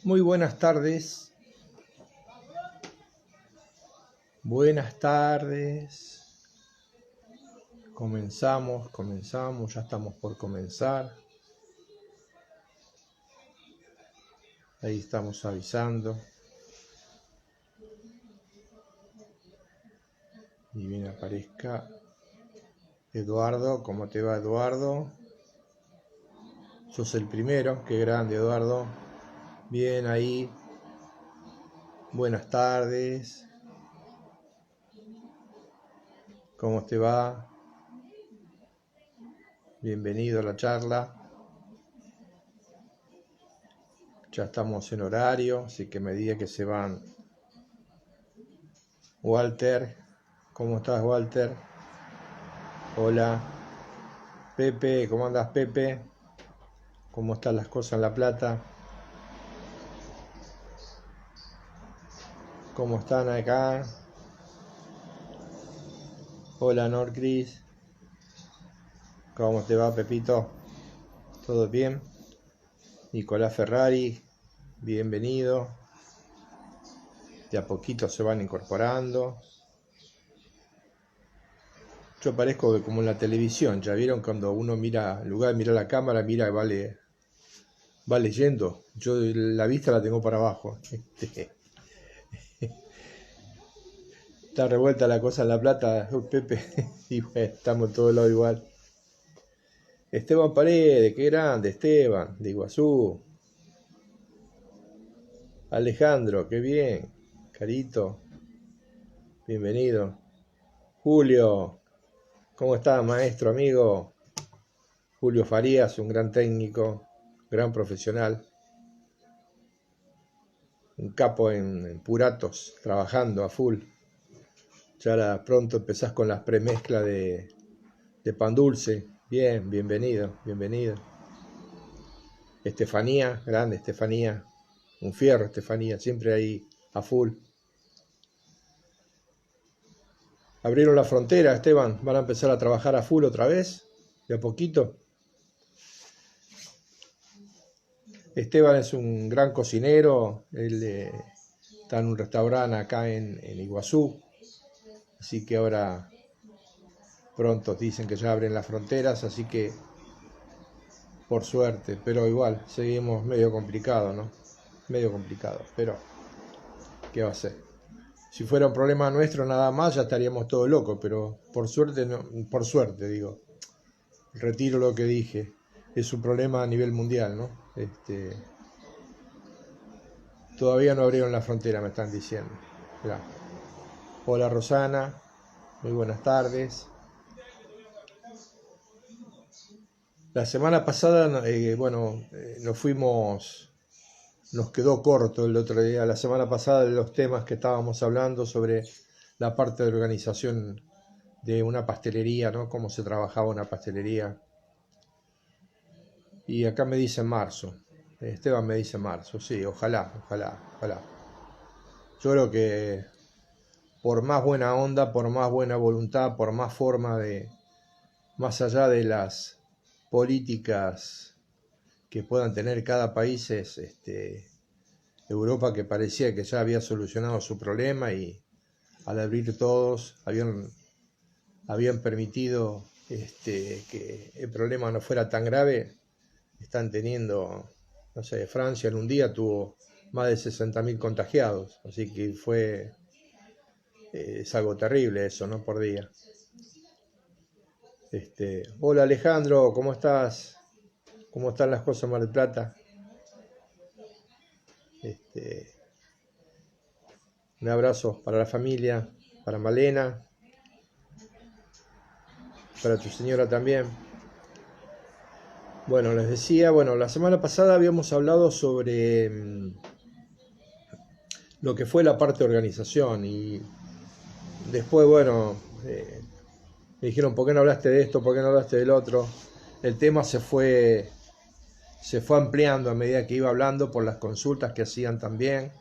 Muy buenas tardes. Buenas tardes. Comenzamos, ya estamos por comenzar. Ahí estamos avisando. Y bien aparezca Eduardo. ¿Cómo te va, Eduardo? Sos el primero. Qué grande, Eduardo. Bien ahí. Buenas tardes. ¿Cómo te va? Bienvenido a la charla. Ya estamos en horario, así que a medida que se van. Walter, ¿cómo estás, Walter? Hola. Pepe, ¿cómo andas, Pepe? ¿Cómo están las cosas en La Plata? ¿Cómo están acá? Hola, Norcris. ¿Cómo te va, Pepito? ¿Todo bien? Nicolás Ferrari, bienvenido. De a poquito se van incorporando. Yo parezco como en la televisión, ¿ya vieron? Cuando uno mira, en lugar de mirar la cámara, mira y va leyendo. Yo la vista la tengo para abajo. Está revuelta la cosa en La Plata, Pepe. Y bueno, estamos en todos lados igual. Esteban Paredes, qué grande, Esteban, de Iguazú. Alejandro, qué bien. Carito, bienvenido. Julio, ¿cómo estás, maestro, amigo? Julio Farías, un gran técnico, gran profesional. Un capo en puratos, trabajando a full. Ya ahora pronto empezás con las premezclas de pan dulce. Bien, bienvenido, bienvenido. Estefanía, grande Estefanía. Un fierro, Estefanía, siempre ahí a full. Abrieron la frontera, Esteban. Van a empezar a trabajar a full otra vez, de a poquito. Esteban es un gran cocinero. Él está en un restaurante acá en Iguazú. Así que ahora pronto dicen que ya abren las fronteras. Así que por suerte, pero igual seguimos medio complicado, ¿no? Medio complicado, pero ¿qué va a ser? Si fuera un problema nuestro nada más ya estaríamos todos locos, pero por suerte, no, por suerte digo, retiro lo que dije, es un problema a nivel mundial, ¿no? Todavía no abrieron la frontera, me están diciendo. Mirá. Hola Rosana, muy buenas tardes. La semana pasada, nos quedó corto el otro día, la semana pasada, de los temas que estábamos hablando sobre la parte de organización de una pastelería, ¿no? Cómo se trabajaba una pastelería. Y acá me dice marzo. Esteban me dice marzo, sí, ojalá. Yo creo que por más buena onda, por más buena voluntad, por más forma de, más allá de las políticas que puedan tener cada país, Europa, que parecía que ya había solucionado su problema, y al abrir todos habían permitido que el problema no fuera tan grave. Están teniendo, no sé, Francia en un día tuvo más de 60.000 contagiados, así que es algo terrible eso, ¿no? Por día. Hola Alejandro, ¿cómo estás? ¿Cómo están las cosas en Mar del Plata? Un abrazo para la familia, para Malena, para tu señora también. Bueno, les decía, la semana pasada habíamos hablado sobre lo que fue la parte de organización, y después, me dijeron, ¿por qué no hablaste de esto? ¿Por qué no hablaste del otro? El tema se fue ampliando a medida que iba hablando por las consultas que hacían también.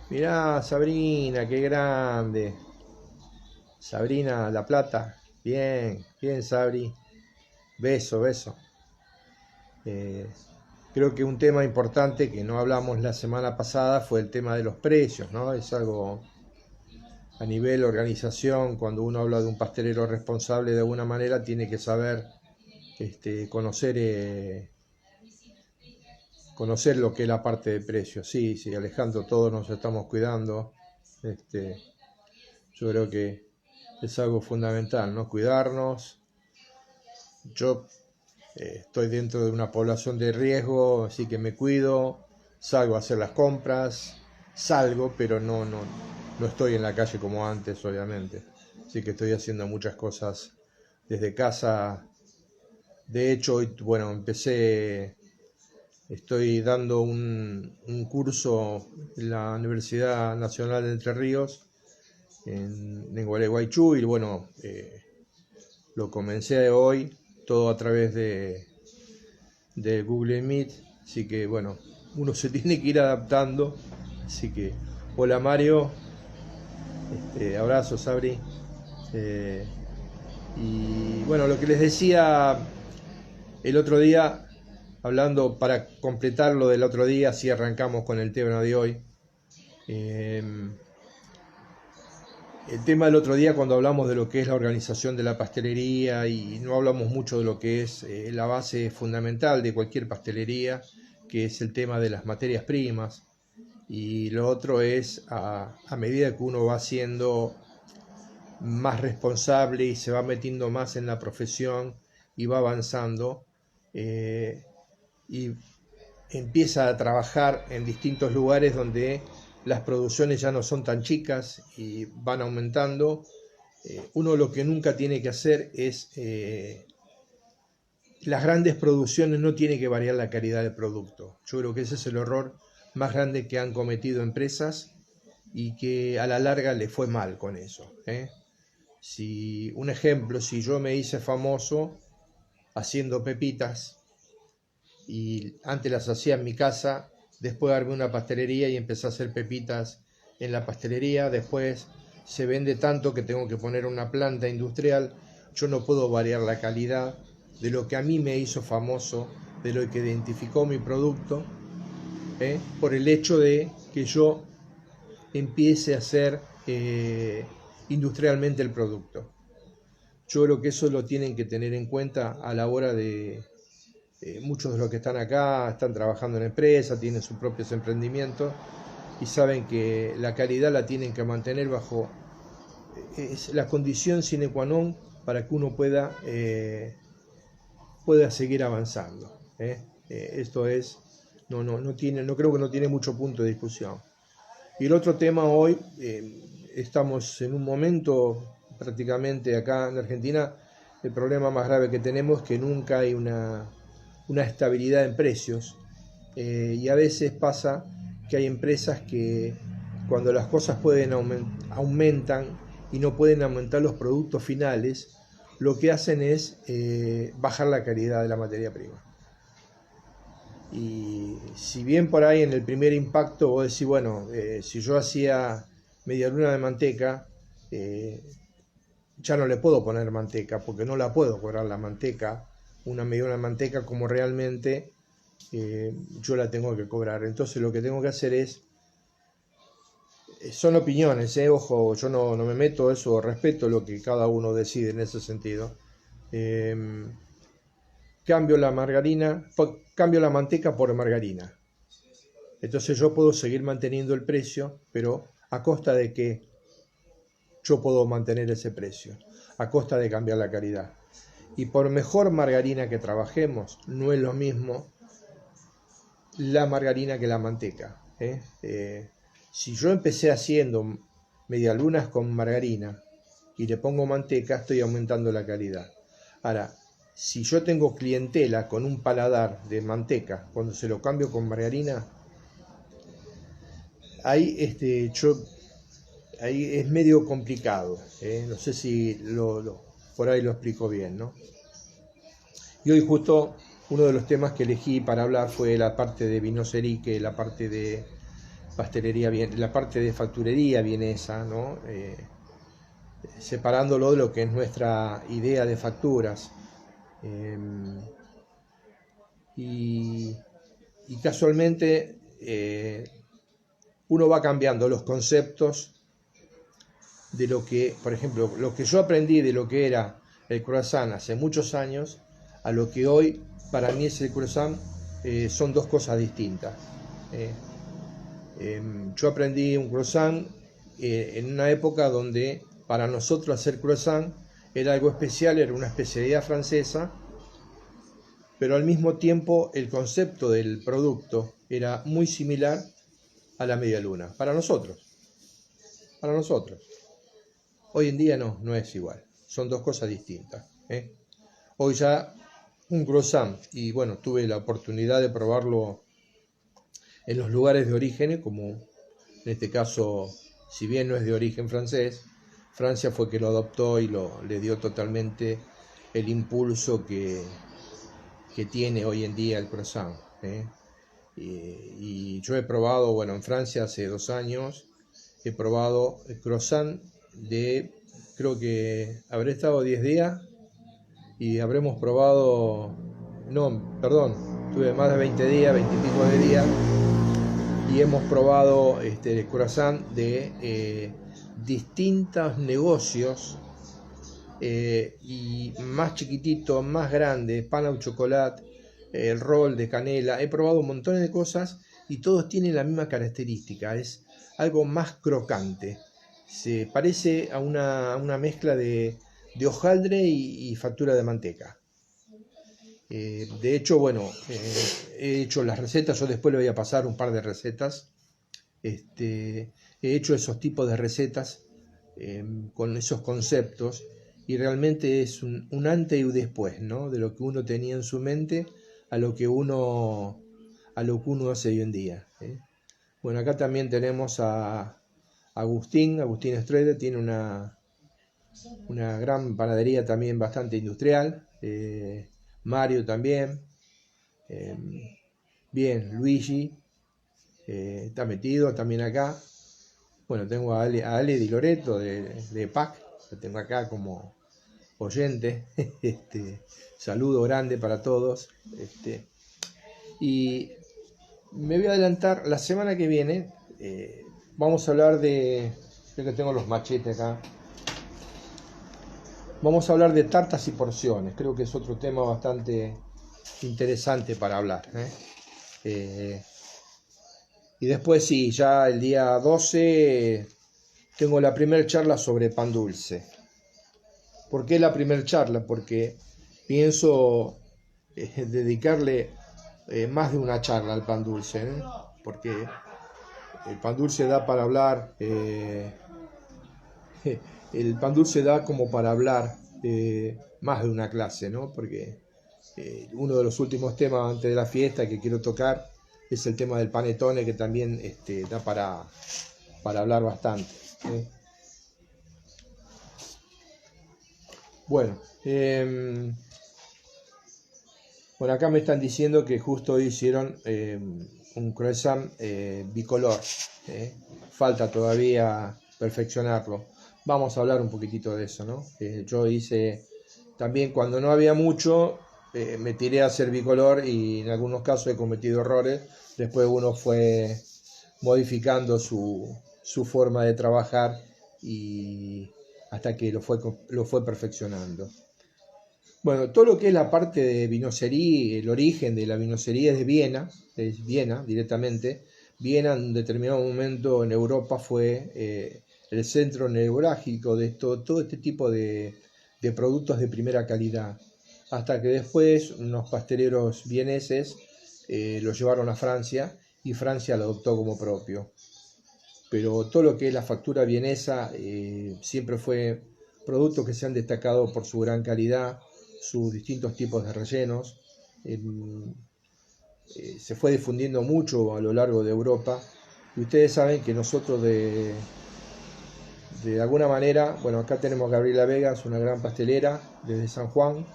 Mirá, Sabrina, qué grande. Sabrina La Plata, bien, bien, Sabri. Beso. Creo que un tema importante que no hablamos la semana pasada fue el tema de los precios, ¿no? Es algo a nivel organización, cuando uno habla de un pastelero responsable de alguna manera, tiene que saber conocer lo que es la parte de precios. Sí, sí, Alejandro, todos nos estamos cuidando. Yo creo que es algo fundamental, ¿no? Cuidarnos. Yo estoy dentro de una población de riesgo, así que me cuido, salgo a hacer las compras, salgo, pero no estoy en la calle como antes, obviamente. Así que estoy haciendo muchas cosas desde casa. De hecho, hoy, bueno, estoy dando un curso en la Universidad Nacional de Entre Ríos, en Gualeguaychú, y bueno, lo comencé hoy, todo a través de Google Meet, así que bueno, uno se tiene que ir adaptando. Así que, hola Mario, abrazos, Sabri. Y bueno, lo que les decía el otro día, hablando para completar lo del otro día, así arrancamos con el tema de hoy. El tema del otro día, cuando hablamos de lo que es la organización de la pastelería, y no hablamos mucho de lo que es la base fundamental de cualquier pastelería, que es el tema de las materias primas, y lo otro es a medida que uno va siendo más responsable y se va metiendo más en la profesión y va avanzando, y empieza a trabajar en distintos lugares donde las producciones ya no son tan chicas y van aumentando. Uno lo que nunca tiene que hacer es, las grandes producciones no tiene que variar la calidad del producto. Yo creo que ese es el error más grande que han cometido empresas y que a la larga le fue mal con eso. Si, un ejemplo, si yo me hice famoso haciendo pepitas y antes las hacía en mi casa, después armé una pastelería y empecé a hacer pepitas en la pastelería, después se vende tanto que tengo que poner una planta industrial, yo no puedo variar la calidad de lo que a mí me hizo famoso, de lo que identificó mi producto, por el hecho de que yo empiece a hacer industrialmente el producto. Yo creo que eso lo tienen que tener en cuenta a la hora de, muchos de los que están acá están trabajando en empresas, tienen sus propios emprendimientos y saben que la calidad la tienen que mantener bajo, es la condición sine qua non para que uno pueda seguir avanzando. Esto es, no creo que no tiene mucho punto de discusión. Y el otro tema hoy, estamos en un momento prácticamente acá en Argentina, el problema más grave que tenemos es que nunca hay una estabilidad en precios, y a veces pasa que hay empresas que cuando las cosas aumentan y no pueden aumentar los productos finales, lo que hacen es bajar la calidad de la materia prima. Y si bien por ahí en el primer impacto vos decís, bueno, si yo hacía media luna de manteca, ya no le puedo poner manteca porque no la puedo cobrar la manteca, una media luna de manteca como realmente yo la tengo que cobrar. Entonces lo que tengo que hacer es, son opiniones, ojo, yo no me meto eso, respeto lo que cada uno decide en ese sentido. Cambio la manteca por margarina. Entonces yo puedo seguir manteniendo el precio, pero a costa de que yo puedo mantener ese precio, a costa de cambiar la calidad. Y por mejor margarina que trabajemos, no es lo mismo la margarina que la manteca. Si yo empecé haciendo medialunas con margarina y le pongo manteca, estoy aumentando la calidad. Ahora, si yo tengo clientela con un paladar de manteca, cuando se lo cambio con margarina, ahí ahí es medio complicado. No sé si por ahí lo explico bien, ¿no? Y hoy justo uno de los temas que elegí para hablar fue la parte de vinocerique, la parte de pastelería, la parte de facturería vienesa, ¿no? Separándolo de lo que es nuestra idea de facturas. Y casualmente uno va cambiando los conceptos de lo que, por ejemplo, lo que yo aprendí de lo que era el croissant hace muchos años a lo que hoy para mí es el croissant, son dos cosas distintas. Yo aprendí un croissant en una época donde para nosotros hacer croissant era algo especial, era una especialidad francesa, pero al mismo tiempo el concepto del producto era muy similar a la media luna, para nosotros. Hoy en día no es igual, son dos cosas distintas. Hoy ya un croissant, y bueno, tuve la oportunidad de probarlo en los lugares de origen, como en este caso, si bien no es de origen francés, Francia fue que lo adoptó y le dio totalmente el impulso que tiene hoy en día el croissant. Y yo he probado, bueno, en Francia hace 2 años, he probado el croissant creo que habré estado 10 días y habremos probado, no, perdón, tuve más de 20 días, 20 y pico de días, y hemos probado el croissant de distintos negocios, y más chiquitito, más grande, pan au chocolate, el roll de canela. He probado un montón de cosas y todos tienen la misma característica, es algo más crocante. Se parece a una mezcla de hojaldre y factura de manteca. De hecho, bueno, he hecho las recetas, yo después le voy a pasar un par de recetas. He hecho esos tipos de recetas con esos conceptos, y realmente es un antes y un después, ¿no? De lo que uno tenía en su mente a lo que uno hace hoy en día. Bueno, acá también tenemos a Agustín Estrella, tiene una gran panadería también bastante industrial. Mario también. Bien, Luigi está metido también acá. Bueno, tengo a Ale Di Loreto de PAC, lo tengo acá como oyente. Saludo grande para todos. Y me voy a adelantar, la semana que viene vamos a hablar creo que tengo los machetes acá. Vamos a hablar de tartas y porciones, creo que es otro tema bastante interesante para hablar. Y después sí, ya el día 12 tengo la primera charla sobre pan dulce. ¿Por qué la primera charla? Porque pienso dedicarle más de una charla al pan dulce, porque el pan dulce da para hablar, el pan dulce da como para hablar más de una clase, ¿no? Porque uno de los últimos temas antes de la fiesta que quiero tocar es el tema del panettone, que también da para hablar bastante. Bueno, acá me están diciendo que justo hoy hicieron un croissant bicolor. Falta todavía perfeccionarlo. Vamos a hablar un poquitito de eso, ¿no? Yo hice también, cuando no había mucho, me tiré a hacer bicolor y en algunos casos he cometido errores. Después uno fue modificando su forma de trabajar y hasta que lo fue perfeccionando. Bueno, todo lo que es la parte de vinocería, el origen de la vinocería es Viena directamente. Viena en un determinado momento en Europa fue el centro neurálgico de todo este tipo de productos de primera calidad, hasta que después unos pasteleros vieneses lo llevaron a Francia y Francia lo adoptó como propio. Pero todo lo que es la factura vienesa siempre fue productos que se han destacado por su gran calidad, sus distintos tipos de rellenos. Se fue difundiendo mucho a lo largo de Europa, y ustedes saben que nosotros de alguna manera, bueno, acá tenemos a Gabriela Vegas, una gran pastelera desde San Juan.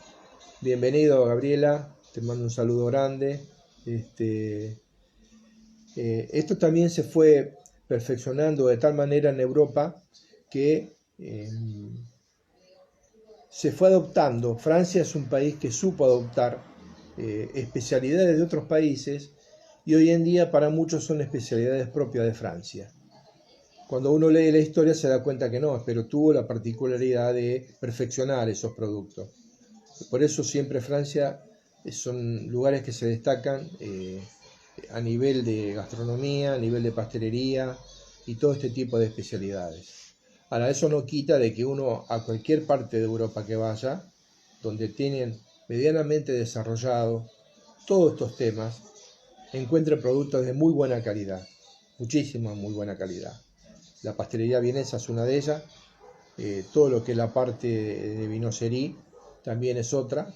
Bienvenido, Gabriela, te mando un saludo grande. Esto también se fue perfeccionando de tal manera en Europa que se fue adoptando. Francia es un país que supo adoptar especialidades de otros países y hoy en día para muchos son especialidades propias de Francia. Cuando uno lee la historia se da cuenta que no, pero tuvo la particularidad de perfeccionar esos productos. Por eso siempre Francia son lugares que se destacan a nivel de gastronomía, a nivel de pastelería y todo este tipo de especialidades. Ahora, eso no quita de que uno a cualquier parte de Europa que vaya, donde tienen medianamente desarrollado todos estos temas, encuentre productos de muy buena calidad, muchísima muy buena calidad. La pastelería vienesa es una de ellas, todo lo que es la parte de vinocería también es otra.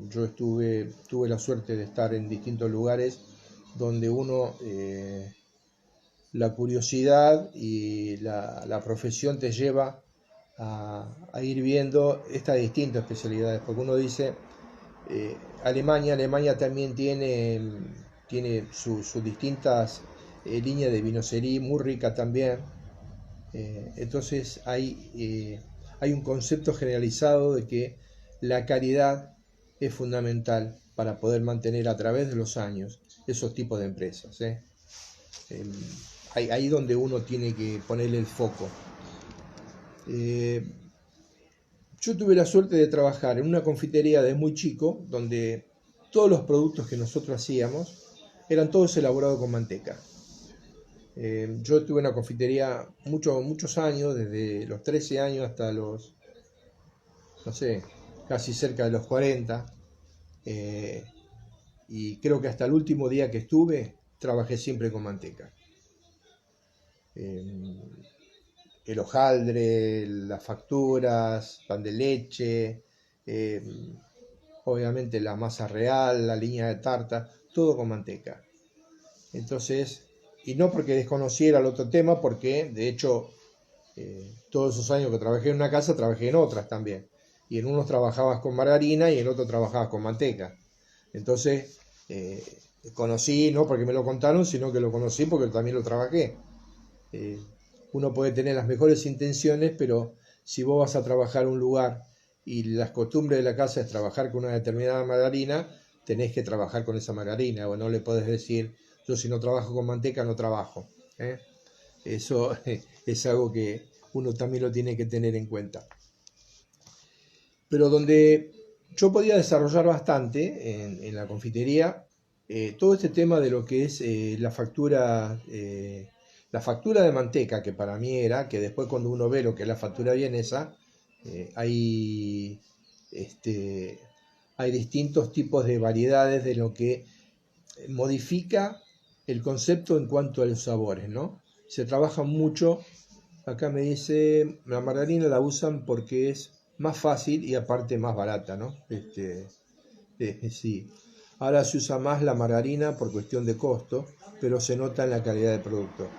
Yo tuve la suerte de estar en distintos lugares donde uno, la curiosidad y la profesión te lleva a ir viendo estas distintas especialidades, porque uno dice, Alemania también tiene sus distintas líneas de vinocería, muy rica también. Entonces hay un concepto generalizado de que la calidad es fundamental para poder mantener a través de los años esos tipos de empresas. Ahí donde uno tiene que ponerle el foco. Yo tuve la suerte de trabajar en una confitería desde muy chico, donde todos los productos que nosotros hacíamos eran todos elaborados con manteca. Yo tuve una confitería muchos años, desde los 13 años hasta los, no sé, casi cerca de los 40. Y creo que hasta el último día que estuve, trabajé siempre con manteca. El hojaldre, las facturas, pan de leche, obviamente la masa real, la línea de tarta, todo con manteca. Entonces, y no porque desconociera el otro tema, porque de hecho todos esos años que trabajé en una casa, trabajé en otras también. Y en unos trabajabas con margarina y en otros trabajabas con manteca. Entonces, conocí, no porque me lo contaron, sino que lo conocí porque también lo trabajé. Uno puede tener las mejores intenciones, pero si vos vas a trabajar en un lugar y las costumbres de la casa es trabajar con una determinada margarina, tenés que trabajar con esa margarina, o no le podés decir, yo si no trabajo con manteca no trabajo. Eso es algo que uno también lo tiene que tener en cuenta. Pero donde yo podía desarrollar bastante en la confitería, todo este tema de lo que es la factura de manteca, que para mí era, que después cuando uno ve lo que es la factura vienesa, hay distintos tipos de variedades de lo que modifica el concepto en cuanto a los sabores, ¿no? Se trabaja mucho, acá me dice, la margarina la usan porque es más fácil y aparte más barata, ¿no? Sí. Ahora se usa más la margarina por cuestión de costo, pero se nota en la calidad del producto.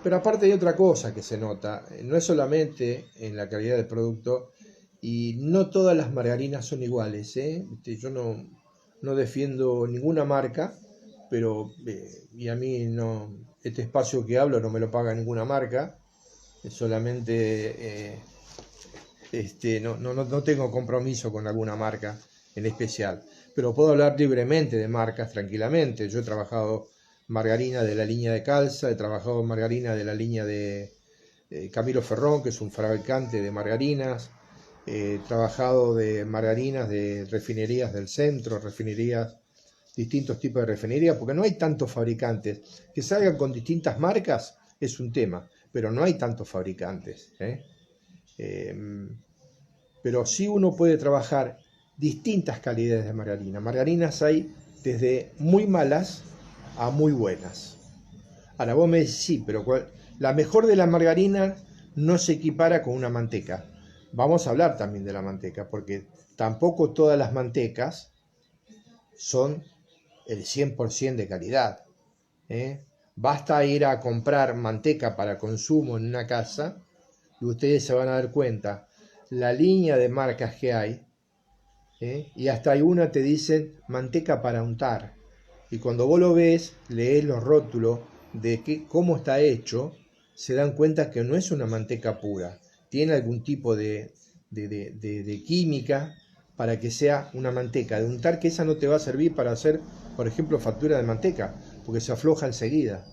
Pero aparte hay otra cosa que se nota, no es solamente en la calidad del producto, y no todas las margarinas son iguales, ¿eh? Yo no defiendo ninguna marca, pero y a mí no, este espacio que hablo no me lo paga ninguna marca, solamente no tengo compromiso con alguna marca en especial, pero puedo hablar libremente de marcas tranquilamente. Yo he trabajado margarina de la línea de Calza, he trabajado margarina de la línea de Camilo Ferrón, que es un fabricante de margarinas, he trabajado de margarinas de refinerías del centro, distintos tipos de refinerías, porque no hay tantos fabricantes. Que salgan con distintas marcas es un tema, pero no hay tantos fabricantes. Pero sí uno puede trabajar distintas calidades de margarina. Margarinas hay desde muy malas a muy buenas. Ahora vos me decís, sí, pero la mejor de la margarina no se equipara con una manteca. Vamos a hablar también de la manteca, porque tampoco todas las mantecas son el 100% de calidad. Basta ir a comprar manteca para consumo en una casa y ustedes se van a dar cuenta la línea de marcas que hay, y hasta hay una te dicen manteca para untar, y cuando vos lo ves, lees los rótulos de cómo está hecho, se dan cuenta que no es una manteca pura, tiene algún tipo de química para que sea una manteca de untar, que esa no te va a servir para hacer, por ejemplo, factura de manteca, porque se afloja enseguida.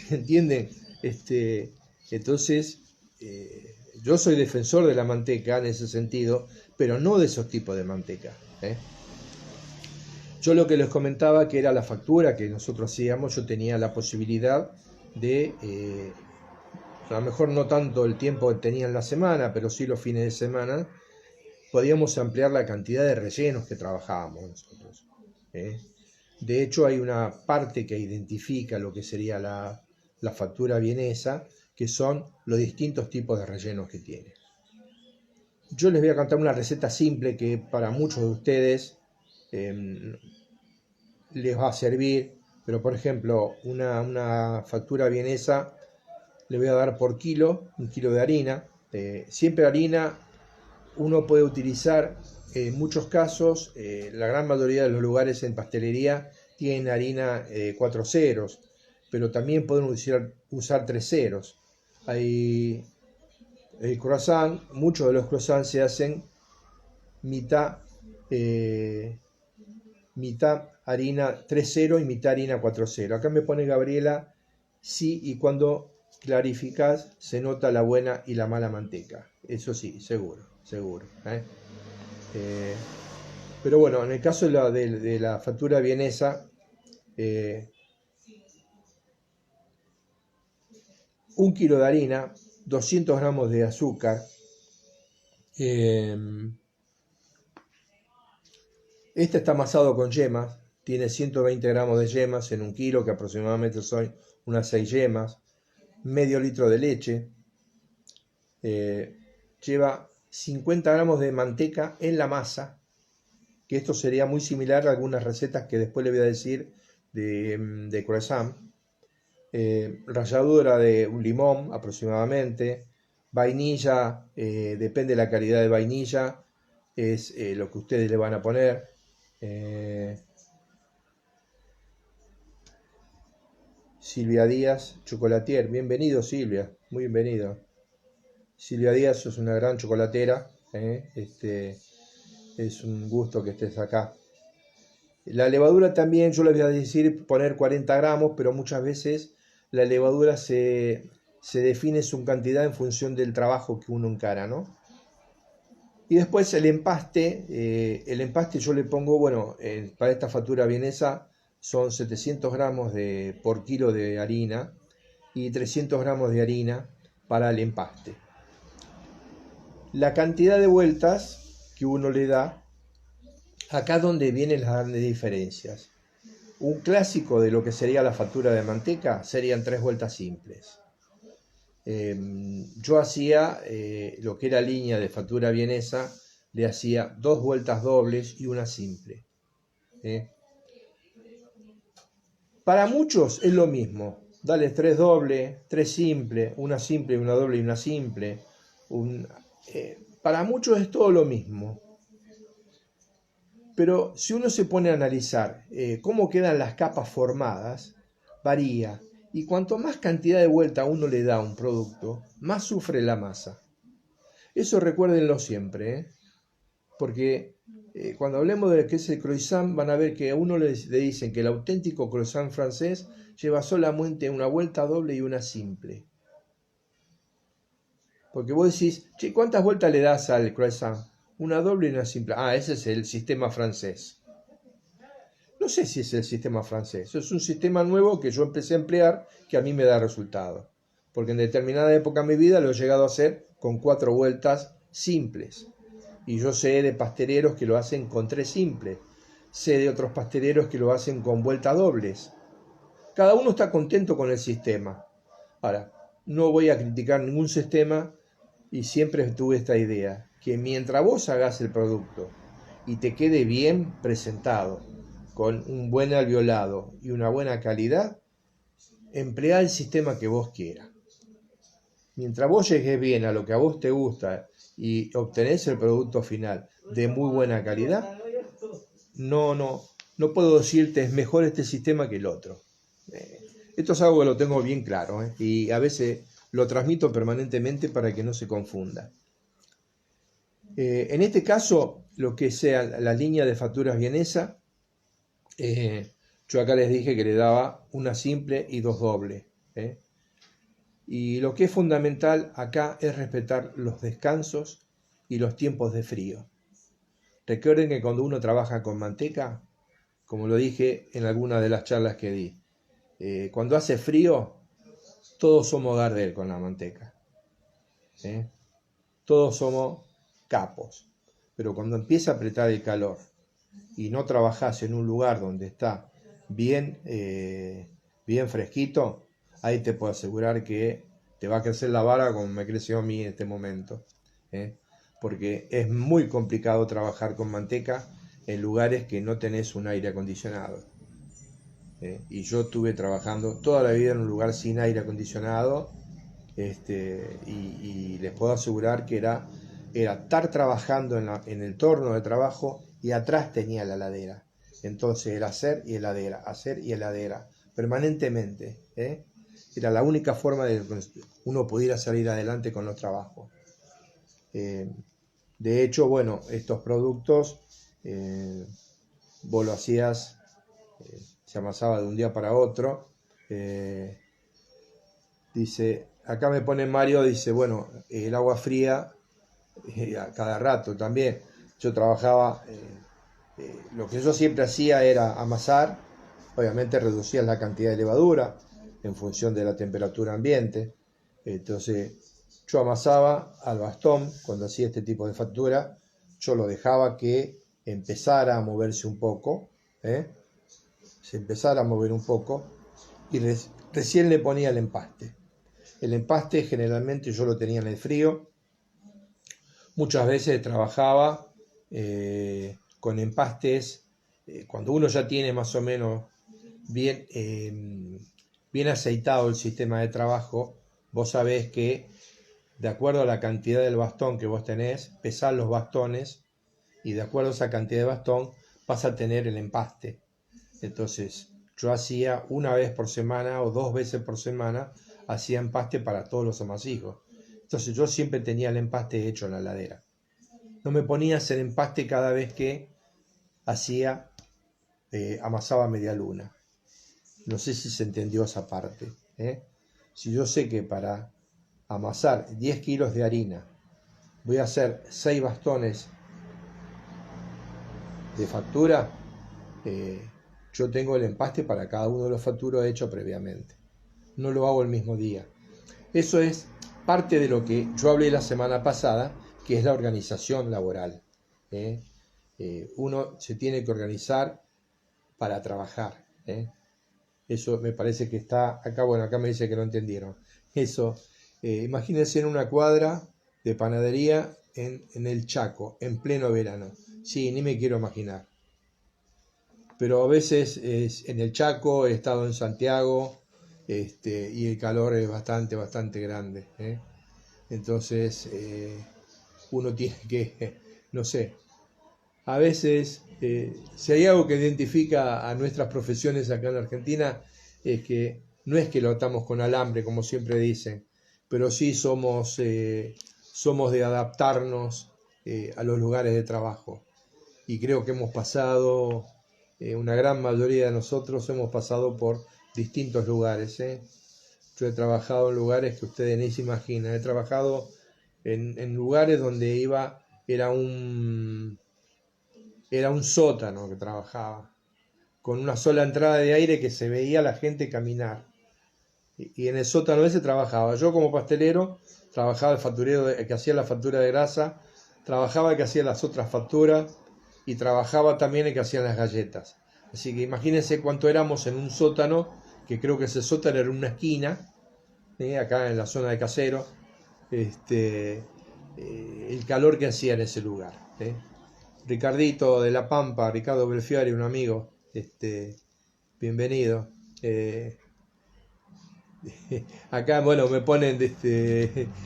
¿Entienden? Entonces, yo soy defensor de la manteca en ese sentido, pero no de esos tipos de manteca. Yo lo que les comentaba que era la factura que nosotros hacíamos, yo tenía la posibilidad de, a lo mejor no tanto el tiempo que tenía en la semana, pero sí los fines de semana, podíamos ampliar la cantidad de rellenos que trabajábamos nosotros. De hecho, hay una parte que identifica lo que sería la factura vienesa, que son los distintos tipos de rellenos que tiene. Yo les voy a contar una receta simple que para muchos de ustedes les va a servir, pero por ejemplo, una factura vienesa le voy a dar por kilo, 1 kilo de harina. Siempre harina uno puede utilizar, en muchos casos, la gran mayoría de los lugares en pastelería tienen harina 4 ceros, pero también pueden usar 3 ceros. Hay el croissant, muchos de los croissants se hacen mitad harina 3.0 y mitad harina 4.0. Acá me pone Gabriela, sí, y cuando clarificás se nota la buena y la mala manteca. Eso sí, seguro. Pero bueno, en el caso de la factura vienesa, 1 kilo de harina, 200 gramos de azúcar, este está amasado con yemas, tiene 120 gramos de yemas en 1 kilo, que aproximadamente son unas 6 yemas, medio litro de leche, lleva 50 gramos de manteca en la masa, que esto sería muy similar a algunas recetas que después le voy a decir de croissant, ralladura de un limón aproximadamente, vainilla, depende de la calidad de vainilla, es lo que ustedes le van a poner. Silvia Díaz, chocolatier, bienvenido Silvia, muy bienvenido. Silvia Díaz es una gran chocolatera, es un gusto que estés acá. La levadura también, yo le voy a decir poner 40 gramos, pero muchas veces la levadura se define su cantidad en función del trabajo que uno encara, ¿no? Y después el empaste yo le pongo, bueno, para esta factura vienesa son 700 gramos por kilo de harina y 300 gramos de harina para el empaste. La cantidad de vueltas que uno le da, acá es donde vienen las grandes diferencias. Un clásico de lo que sería la factura de manteca serían 3 vueltas simples. Yo hacía lo que era línea de factura vienesa, le hacía 2 vueltas dobles y una simple. Para muchos es lo mismo, dale 3 dobles, 3 simples, una simple, una doble y una simple. Para muchos es todo lo mismo. Pero si uno se pone a analizar cómo quedan las capas formadas, varía. Y cuanto más cantidad de vuelta uno le da a un producto, más sufre la masa. Eso recuérdenlo siempre, porque cuando hablemos de qué es el croissant, van a ver que a uno le dicen que el auténtico croissant francés lleva solamente una vuelta doble y una simple. Porque vos decís, che, ¿cuántas vueltas le das al croissant? Una doble y una simple. Ah, ese es el sistema francés. No sé si es el sistema francés. Es un sistema nuevo que yo empecé a emplear que a mí me da resultado. Porque en determinada época de mi vida lo he llegado a hacer con 4 vueltas simples. Y yo sé de pasteleros que lo hacen con 3 simples. Sé de otros pasteleros que lo hacen con vueltas dobles. Cada uno está contento con el sistema. Ahora, no voy a criticar ningún sistema y siempre tuve esta idea, que mientras vos hagas el producto y te quede bien presentado, con un buen alveolado y una buena calidad, emplea el sistema que vos quieras. Mientras vos llegues bien a lo que a vos te gusta y obtenés el producto final de muy buena calidad, no puedo decirte es mejor este sistema que el otro. Esto es algo que lo tengo bien claro, y a veces lo transmito permanentemente para que no se confunda. En este caso, lo que sea la línea de facturas vienesa, Yo acá les dije que le daba una simple y 2 dobles. Y lo que es fundamental acá es respetar los descansos y los tiempos de frío. Recuerden que cuando uno trabaja con manteca, como lo dije en alguna de las charlas que di, cuando hace frío, todos somos Gardel con la manteca. Todos somos capos. Pero cuando empieza a apretar el calor y no trabajás en un lugar donde está bien fresquito, ahí te puedo asegurar que te va a crecer la vara como me creció a mí en este momento. Porque es muy complicado trabajar con manteca en lugares que no tenés un aire acondicionado. Y yo estuve trabajando toda la vida en un lugar sin aire acondicionado, y les puedo asegurar que era estar trabajando en el torno de trabajo y atrás tenía la heladera. Entonces era hacer y heladera, permanentemente. Era la única forma de que uno pudiera salir adelante con los trabajos. De hecho, bueno, estos productos vos lo hacías, se amasaba de un día para otro. Dice, acá me pone Mario, dice, bueno, el agua fría a cada rato también. Yo trabajaba, lo que yo siempre hacía era amasar, obviamente reducía la cantidad de levadura en función de la temperatura ambiente. Entonces yo amasaba al bastón cuando hacía este tipo de factura, yo lo dejaba que empezara a moverse un poco, se empezara a mover un poco y recién le ponía el empaste. El empaste generalmente yo lo tenía en el frío. Muchas veces trabajaba con empastes, cuando uno ya tiene más o menos bien aceitado el sistema de trabajo, vos sabés que de acuerdo a la cantidad del bastón que vos tenés, pesás los bastones y de acuerdo a esa cantidad de bastón vas a tener el empaste. Entonces yo hacía una vez por semana o 2 veces por semana, hacía empaste para todos los amasijos. Entonces yo siempre tenía el empaste hecho en la heladera. No me ponía a hacer empaste cada vez que amasaba media luna. No sé si se entendió esa parte. Si yo sé que para amasar 10 kilos de harina voy a hacer 6 bastones de factura, yo tengo el empaste para cada uno de los facturos hecho previamente. No lo hago el mismo día. Eso es parte de lo que yo hablé la semana pasada, que es la organización laboral. Uno se tiene que organizar para trabajar. Eso me parece que está acá. Bueno, acá me dice que no entendieron. Eso, imagínense en una cuadra de panadería en el Chaco, en pleno verano. Sí, ni me quiero imaginar. Pero a veces en el Chaco, he estado en Santiago, y el calor es bastante grande. Entonces uno tiene que, no sé, a veces si hay algo que identifica a nuestras profesiones acá en Argentina, es que no es que lo atamos con alambre, como siempre dicen, pero sí somos de adaptarnos a los lugares de trabajo. Y creo que hemos pasado, una gran mayoría de nosotros hemos pasado por distintos lugares. Yo he trabajado en lugares que ustedes ni se imaginan. He trabajado en lugares donde era un sótano que trabajaba, con una sola entrada de aire que se veía a la gente caminar. Y en el sótano ese trabajaba. Yo como pastelero trabajaba el facturero que hacía la factura de grasa, trabajaba el que hacía las otras facturas y trabajaba también el que hacía las galletas. Así que imagínense cuánto éramos en un sótano, que creo que ese sótano era una esquina, acá en la zona de Casero, el calor que hacía en ese lugar. Ricardito de La Pampa, Ricardo Belfiore, un amigo, bienvenido. Acá, bueno, me ponen,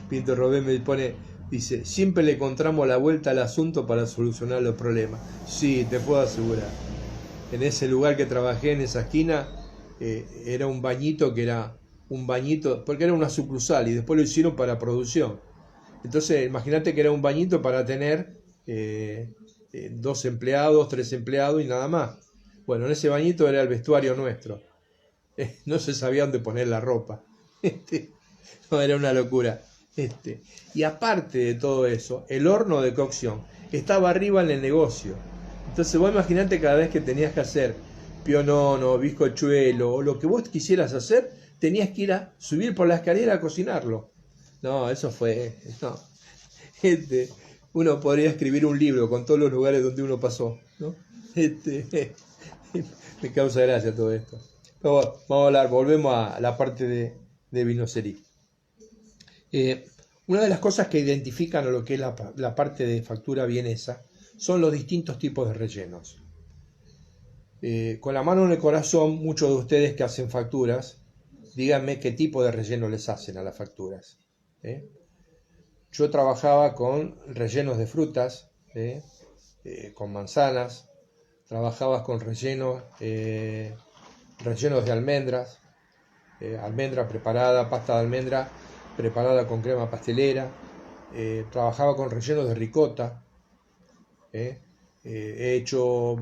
Pinto Robé me pone, dice, siempre le encontramos la vuelta al asunto para solucionar los problemas. Sí, te puedo asegurar. En ese lugar que trabajé, en esa esquina, era un bañito porque era una sucursal y después lo hicieron para producción. Entonces, imagínate que era un bañito para tener 2 empleados, 3 empleados y nada más. Bueno, en ese bañito era el vestuario nuestro. No se sabía dónde poner la ropa. No, era una locura. Y aparte de todo eso, el horno de cocción estaba arriba en el negocio. Entonces vos imaginate cada vez que tenías que hacer pionono, bizcochuelo o lo que vos quisieras hacer, tenías que ir a subir por la escalera a cocinarlo. No, eso fue... No. Uno podría escribir un libro con todos los lugares donde uno pasó, ¿no? Me causa gracia todo esto. Pero bueno, vamos a hablar, volvemos a la parte de vinocería. Una de las cosas que identifican a lo que es la parte de factura vienesa son los distintos tipos de rellenos. Con la mano en el corazón, muchos de ustedes que hacen facturas, díganme qué tipo de relleno les hacen a las facturas. Yo trabajaba con rellenos de frutas, con manzanas, trabajaba con rellenos de almendras, almendra preparada, pasta de almendra preparada con crema pastelera, trabajaba con rellenos de ricota, he hecho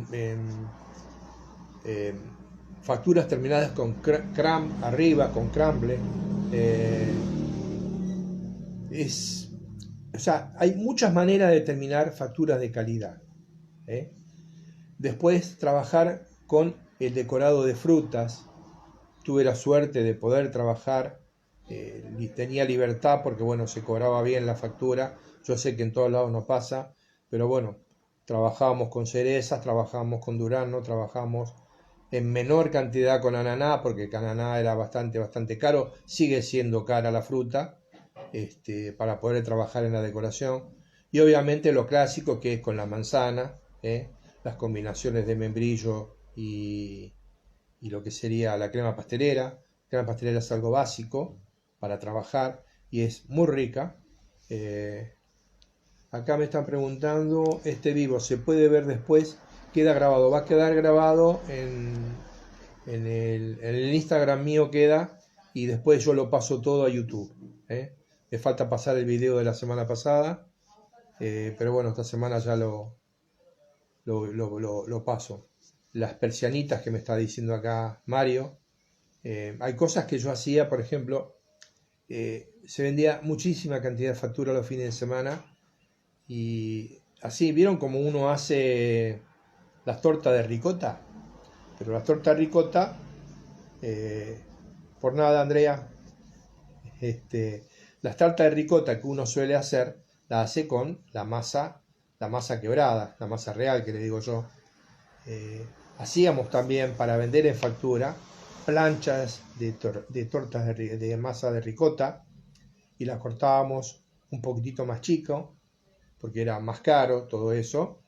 facturas terminadas con crumb arriba, con crumble. O sea, hay muchas maneras de terminar facturas de calidad. Después trabajar con el decorado de frutas. Tuve la suerte de poder trabajar, tenía libertad porque bueno, se cobraba bien la factura. Yo sé que en todos lados no pasa, pero bueno, trabajábamos con cerezas, trabajábamos con durazno, trabajábamos en menor cantidad con ananá, porque el ananá era bastante caro, sigue siendo cara la fruta, para poder trabajar en la decoración. Y obviamente lo clásico que es con la manzana, las combinaciones de membrillo y lo que sería la crema pastelera. La crema pastelera es algo básico para trabajar y es muy rica. Acá me están preguntando, este vivo se puede ver después, queda grabado, va a quedar grabado en el Instagram mío queda, y después yo lo paso todo a YouTube. Me falta pasar el video de la semana pasada, pero bueno, esta semana ya lo paso. Las persianitas que me está diciendo acá Mario, hay cosas que yo hacía, por ejemplo, se vendía muchísima cantidad de factura los fines de semana, y así, ¿vieron como uno hace las tortas de ricota? Pero las tortas de ricota, por nada Andrea, las tartas de ricota que uno suele hacer, las hace con la masa quebrada, la masa real que le digo yo. Hacíamos también para vender en factura planchas de tortas de masa de ricota, y las cortábamos un poquitito más chico porque era más caro todo eso,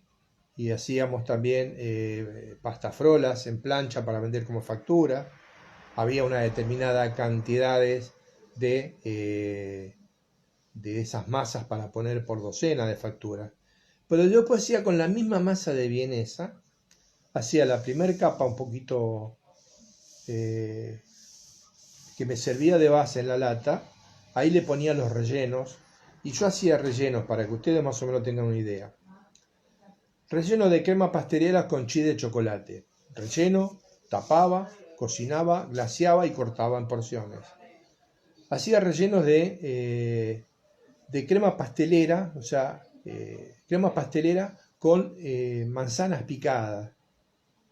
y hacíamos también pastafrolas en plancha para vender como factura. Había una determinada cantidades de esas masas para poner por docena de facturas. Pero yo pues hacía con la misma masa de vienesa, hacía la primera capa un poquito que me servía de base en la lata, ahí le ponía los rellenos, y yo hacía rellenos para que ustedes más o menos tengan una idea. Relleno de crema pastelera con chile de chocolate. Relleno, tapaba, cocinaba, glaseaba y cortaba en porciones. Hacía rellenos de crema pastelera, o sea, crema pastelera con manzanas picadas.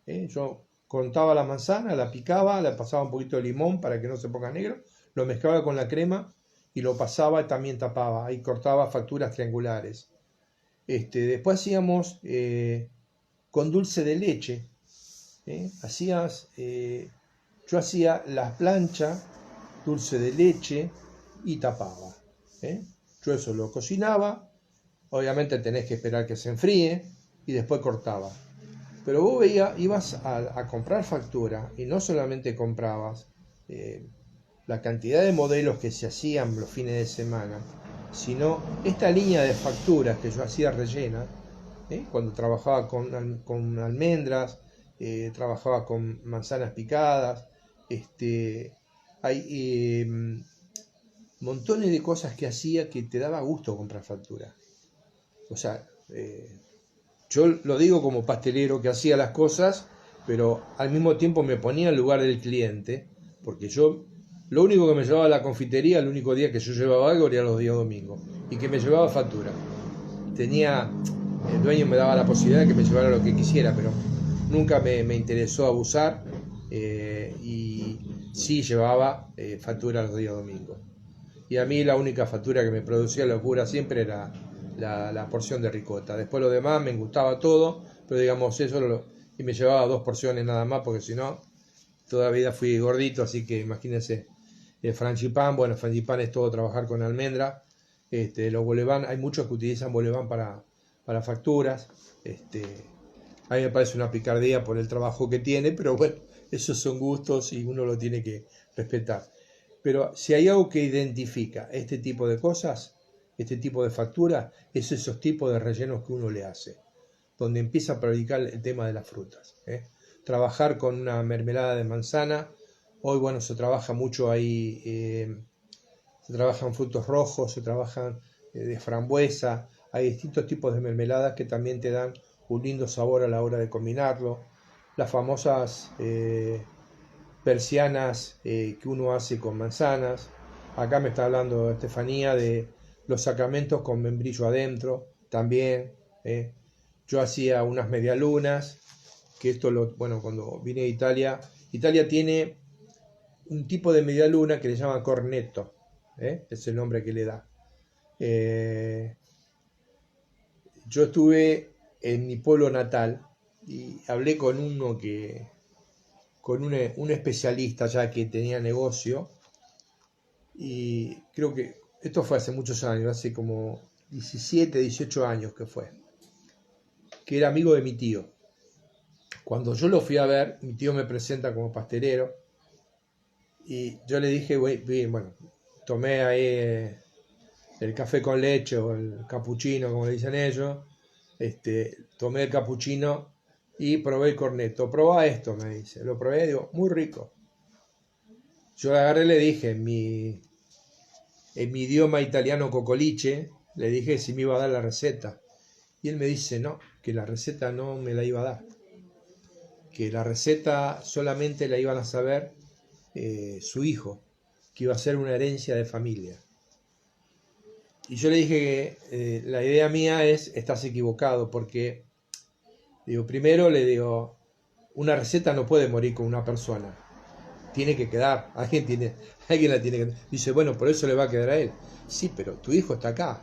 Yo cortaba la manzana, la picaba, le pasaba un poquito de limón para que no se ponga negro, lo mezclaba con la crema y lo pasaba y también tapaba. Ahí cortaba facturas triangulares. Después hacíamos con dulce de leche. Yo hacía la plancha, dulce de leche y tapaba. Yo eso lo cocinaba, obviamente tenés que esperar que se enfríe y después cortaba. Pero vos ibas a comprar factura y no solamente comprabas la cantidad de modelos que se hacían los fines de semana, sino esta línea de facturas que yo hacía rellena, cuando trabajaba con almendras, trabajaba con manzanas picadas, hay montones de cosas que hacía que te daba gusto comprar factura. O sea, yo lo digo como pastelero que hacía las cosas pero al mismo tiempo me ponía en lugar del cliente, porque yo, lo único que me llevaba a la confitería, el único día que yo llevaba algo era los días domingos, y que me llevaba factura. El dueño me daba la posibilidad de que me llevara lo que quisiera, pero nunca me interesó abusar, y sí llevaba factura los días domingos. Y a mí la única factura que me producía locura siempre era la porción de ricota. Después lo demás me gustaba todo, pero digamos y me llevaba 2 porciones nada más, porque si no, toda la vida fui gordito, así que imagínense. El frangipán, bueno, el frangipán es todo trabajar con almendra. Los boleván, hay muchos que utilizan boleván para facturas. A mí me parece una picardía por el trabajo que tiene, pero bueno, esos son gustos y uno lo tiene que respetar. Pero si hay algo que identifica este tipo de cosas, este tipo de factura, es esos tipos de rellenos que uno le hace, donde empieza a predicar el tema de las frutas. Trabajar con una mermelada de manzana, hoy bueno, se trabaja mucho ahí, se trabajan frutos rojos, se trabajan de frambuesa, hay distintos tipos de mermeladas que también te dan un lindo sabor a la hora de combinarlo. Las famosas persianas que uno hace con manzanas. Acá me está hablando Estefanía de los sacramentos con membrillo adentro, también. Yo hacía unas medialunas, que bueno, cuando vine a Italia, Italia tiene un tipo de medialuna que le llama cornetto, es el nombre que le da. Yo estuve en mi pueblo natal y hablé con un especialista ya que tenía negocio, y creo que esto fue hace muchos años, hace como 17, 18 años que era amigo de mi tío. Cuando yo lo fui a ver, mi tío me presenta como pastelero y yo le dije, bueno, tomé ahí el café con leche o el cappuccino, como le dicen ellos, tomé el cappuccino y probé el cornetto. Probá esto, me dice. Lo probé, digo, muy rico. Yo le agarré y le dije, en mi idioma italiano cocoliche, le dije si me iba a dar la receta. Y él me dice, no, que la receta no me la iba a dar. Que la receta solamente la iban a saber su hijo, que iba a ser una herencia de familia. Y yo le dije que la idea mía estás equivocado, porque, digo, primero le digo, una receta no puede morir con una persona, tiene que quedar, alguien la tiene que... Dice, bueno, por eso le va a quedar a él. Sí, pero tu hijo está acá.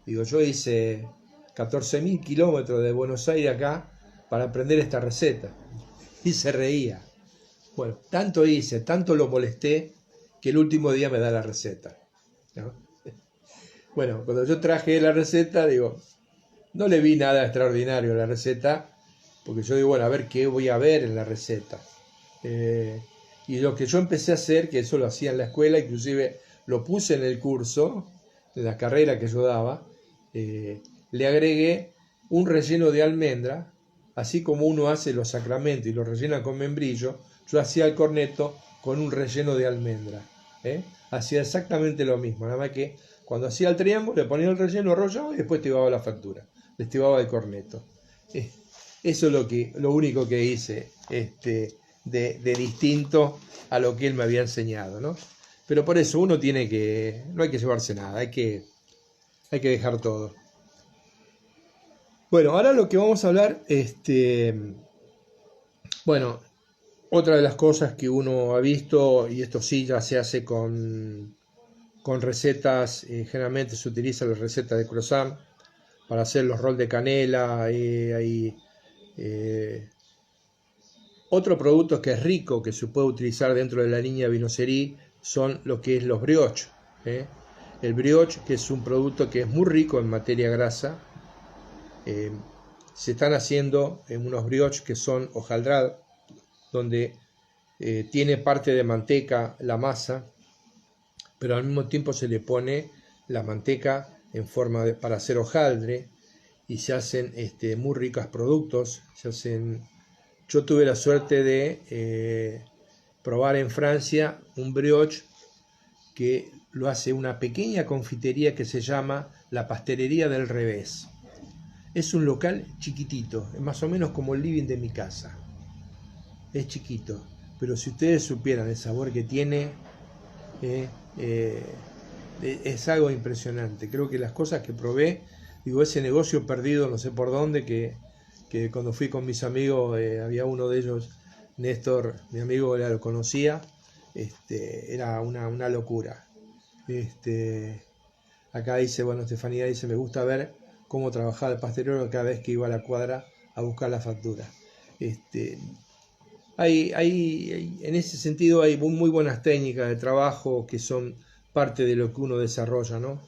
Digo, yo hice 14.000 kilómetros de Buenos Aires acá para aprender esta receta. Y se reía. Bueno, tanto hice, tanto lo molesté, que el último día me da la receta, ¿no? Bueno, cuando yo traje la receta, digo, no le vi nada extraordinario a la receta, porque yo digo, bueno, a ver qué voy a ver en la receta. Y lo que yo empecé a hacer, que eso lo hacía en la escuela, inclusive lo puse en el curso, en la carrera que yo daba, le agregué un relleno de almendra, así como uno hace los sacramentos y los rellena con membrillo, yo hacía el cornetto con un relleno de almendra. Hacía exactamente lo mismo, nada más que cuando hacía el triángulo le ponía el relleno arrollado y después estibaba la factura, le estibaba el cornetto. Eso es lo único que hice de distinto a lo que él me había enseñado, ¿no? Pero por eso no hay que llevarse nada, hay que dejar todo. Bueno, ahora lo que vamos a hablar, bueno, otra de las cosas que uno ha visto, y esto sí ya se hace con recetas, generalmente se utiliza la receta de croissant para hacer los rolls de canela. Otro producto que es rico, que se puede utilizar dentro de la línea Vinocerie, son lo que es los brioches. El brioche, que es un producto que es muy rico en materia grasa. Se están haciendo unos brioches que son hojaldrados, donde tiene parte de manteca la masa, pero al mismo tiempo se le pone la manteca en forma para hacer hojaldre, y se hacen muy ricos productos. Yo tuve la suerte de probar en Francia un brioche que lo hace una pequeña confitería que se llama La Pastelería del Revés. Es un local chiquitito, es más o menos como el living de mi casa. es chiquito, pero si ustedes supieran el sabor que tiene, eh, eh, es algo impresionante. Creo que las cosas que probé, digo, ese negocio perdido, no sé por dónde, que cuando fui con mis amigos, había uno de ellos, Néstor, mi amigo, ya lo conocía, era una locura. Acá dice, bueno, Estefanía dice, me gusta ver cómo trabajaba el pastelero cada vez que iba a la cuadra a buscar la factura. En ese sentido hay muy buenas técnicas de trabajo que son parte de lo que uno desarrolla, ¿no?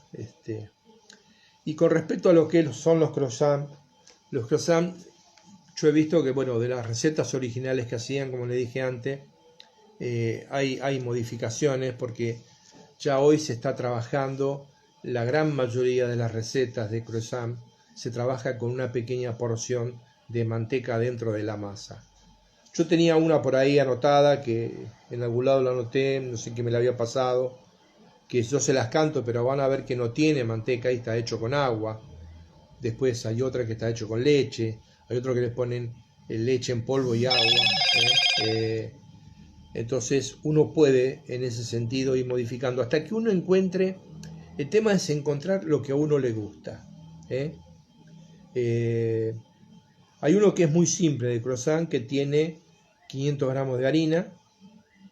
Y con respecto a lo que son los croissants, yo he visto que, bueno, de las recetas originales que hacían, como le dije antes, hay modificaciones porque ya hoy se está trabajando, la gran mayoría de las recetas de croissant se trabaja con una pequeña porción de manteca dentro de la masa. Yo tenía una por ahí anotada que en algún lado la anoté, no sé qué me la había pasado, que yo se las canto, pero van a ver que no tiene manteca y está hecho con agua. Después hay otra que está hecho con leche, hay otro que les ponen leche en polvo y agua. Entonces uno puede en ese sentido ir modificando hasta que uno encuentre, el tema es encontrar lo que a uno le gusta. Hay uno que es muy simple de croissant que tiene 500 gramos de harina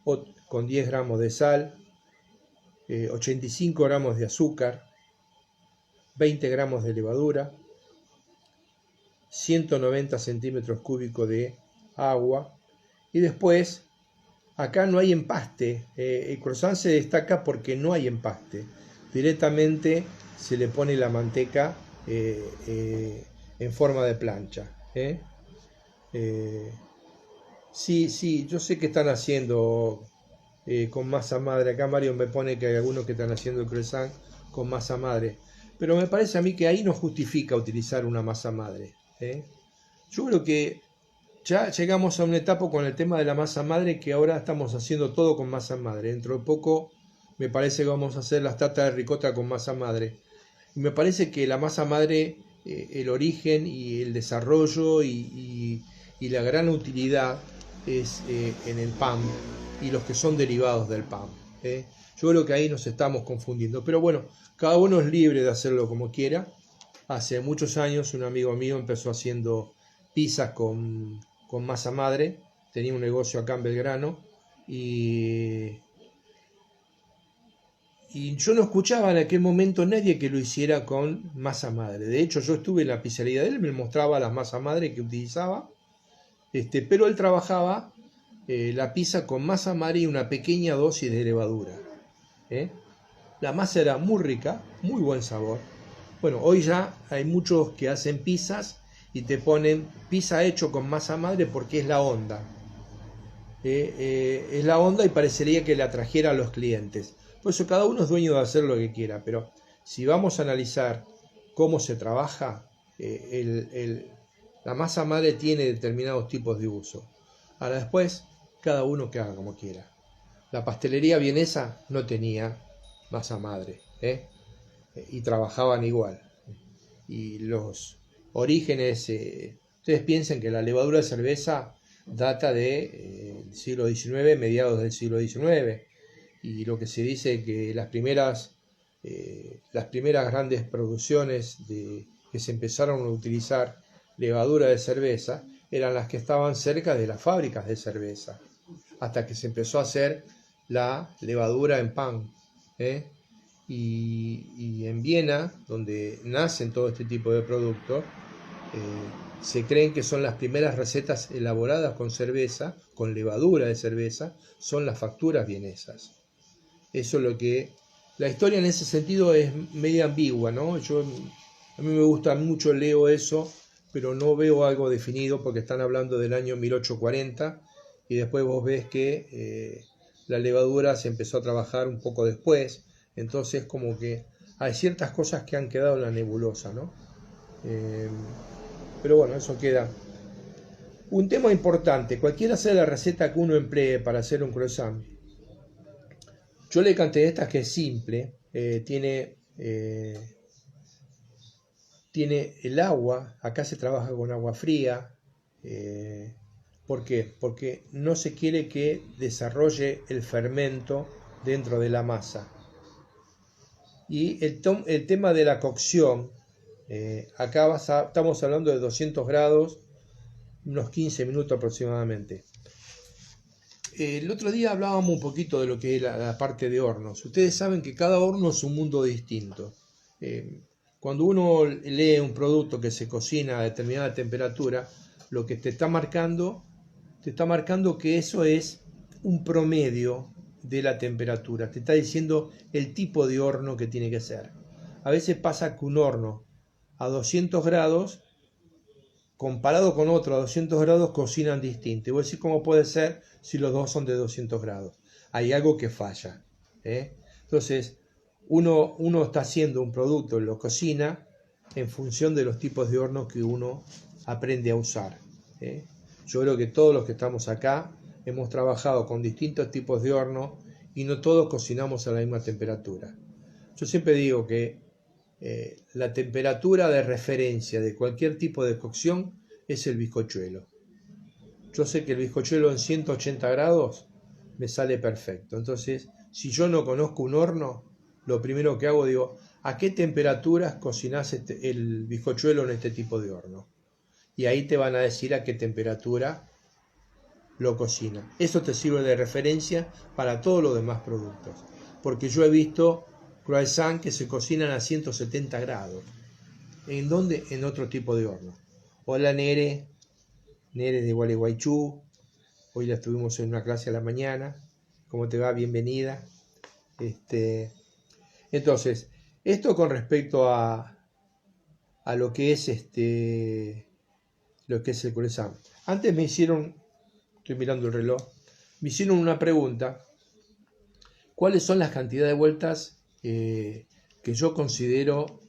con 10 gramos de sal, 85 gramos de azúcar, 20 gramos de levadura, 190 centímetros cúbicos de agua y después acá no hay empaste. El croissant se destaca porque no hay empaste, directamente se le pone la manteca en forma de plancha. Sí, yo sé que están haciendo con masa madre. Acá Mario me pone que hay algunos que están haciendo el croissant con masa madre. Pero me parece a mí que ahí no justifica utilizar una masa madre. Yo creo que ya llegamos a una etapa con el tema de la masa madre que ahora estamos haciendo todo con masa madre. Dentro de poco me parece que vamos a hacer las tartas de ricota con masa madre. Y me parece que la masa madre, el origen y el desarrollo y la gran utilidad es en el pan y los que son derivados del pan. Yo creo que ahí nos estamos confundiendo. Pero bueno, cada uno es libre de hacerlo como quiera. Hace muchos años un amigo mío empezó haciendo pizzas con masa madre. Tenía un negocio acá en Belgrano y yo no escuchaba en aquel momento nadie que lo hiciera con masa madre. De hecho, yo estuve en la pizzería de él, me mostraba las masas madre que utilizaba, pero él trabajaba la pizza con masa madre y una pequeña dosis de levadura. La masa era muy rica, muy buen sabor. Bueno, hoy ya hay muchos que hacen pizzas y te ponen pizza hecho con masa madre porque es la onda. Es la onda y parecería que le atrajera a los clientes. Por eso cada uno es dueño de hacer lo que quiera, pero si vamos a analizar cómo se trabaja, la masa madre tiene determinados tipos de uso. Ahora después, cada uno que haga como quiera. La pastelería vienesa no tenía masa madre, y trabajaban igual. Y los orígenes, ustedes piensan que la levadura de cerveza data del siglo XIX, mediados del siglo XIX, y lo que se dice que las primeras grandes producciones que se empezaron a utilizar levadura de cerveza eran las que estaban cerca de las fábricas de cerveza, hasta que se empezó a hacer la levadura en pan. Y en Viena, donde nacen todo este tipo de productos, se creen que son las primeras recetas elaboradas con cerveza, con levadura de cerveza, son las facturas vienesas. Eso es lo que... La historia en ese sentido es medio ambigua, ¿no? A mí me gusta mucho, leo eso, pero no veo algo definido porque están hablando del año 1840 y después vos ves que la levadura se empezó a trabajar un poco después, entonces como que hay ciertas cosas que han quedado en la nebulosa, ¿no? Pero bueno, eso queda. Un tema importante, cualquiera sea la receta que uno emplee para hacer un croissant, yo le canté esta que es simple, tiene el agua, acá se trabaja con agua fría, ¿Por qué? Porque no se quiere que desarrolle el fermento dentro de la masa. Y el tema de la cocción, acá estamos hablando de 200 grados, unos 15 minutos aproximadamente. El otro día hablábamos un poquito de lo que es la parte de hornos. Ustedes saben que cada horno es un mundo distinto. Cuando uno lee un producto que se cocina a determinada temperatura, lo que te está marcando que eso es un promedio de la temperatura. Te está diciendo el tipo de horno que tiene que ser. A veces pasa que un horno a 200 grados, comparado con otro a 200 grados, cocinan distinto. Y vos decís, ¿cómo puede ser si los dos son de 200 grados? Hay algo que falla. Entonces, uno está haciendo un producto, lo cocina en función de los tipos de horno que uno aprende a usar. Yo creo que todos los que estamos acá hemos trabajado con distintos tipos de horno y no todos cocinamos a la misma temperatura. Yo siempre digo que la temperatura de referencia de cualquier tipo de cocción es el bizcochuelo. Yo sé que el bizcochuelo en 180 grados me sale perfecto. Entonces, si yo no conozco un horno, lo primero que hago, digo, ¿a qué temperaturas cocinás el bizcochuelo en este tipo de horno? Y ahí te van a decir a qué temperatura lo cocina. Eso te sirve de referencia para todos los demás productos. Porque yo he visto croissants que se cocinan a 170 grados. ¿En dónde? En otro tipo de horno. Hola Nere de Gualeguaychú. Hoy la estuvimos en una clase a la mañana. ¿Cómo te va? Bienvenida. Entonces, esto con respecto a lo que es el croissant. Antes me hicieron, estoy mirando el reloj, me hicieron una pregunta. ¿Cuáles son las cantidades de vueltas que yo considero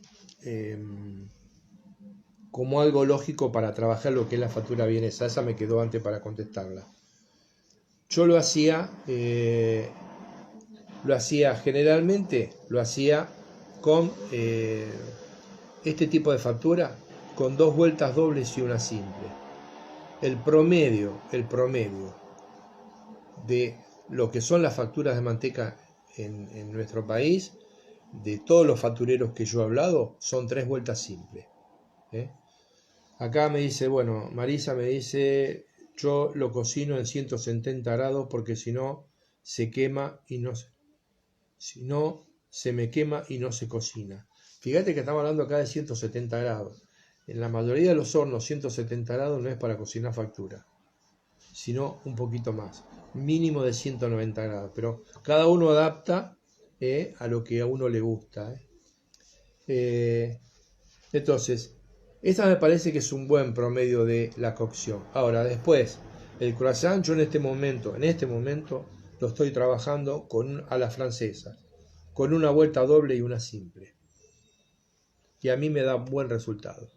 como algo lógico para trabajar lo que es la factura vienesa? Esa me quedó antes para contestarla. Yo lo hacía generalmente con este tipo de factura, con 2 vueltas dobles y una simple. El promedio de lo que son las facturas de manteca en nuestro país, de todos los factureros que yo he hablado, son 3 vueltas simples. Acá me dice, bueno, Marisa me dice, yo lo cocino en 170 grados porque si no se quema y no se me quema y no se cocina. Fíjate que estamos hablando acá de 170 grados. En la mayoría de los hornos 170 grados no es para cocinar factura, sino un poquito más, mínimo de 190 grados, pero cada uno adapta a lo que a uno le gusta. Entonces, esta me parece que es un buen promedio de la cocción. Ahora, después, el croissant yo en este momento lo estoy trabajando a la francesa, con una vuelta doble y una simple. Y a mí me da buen resultado.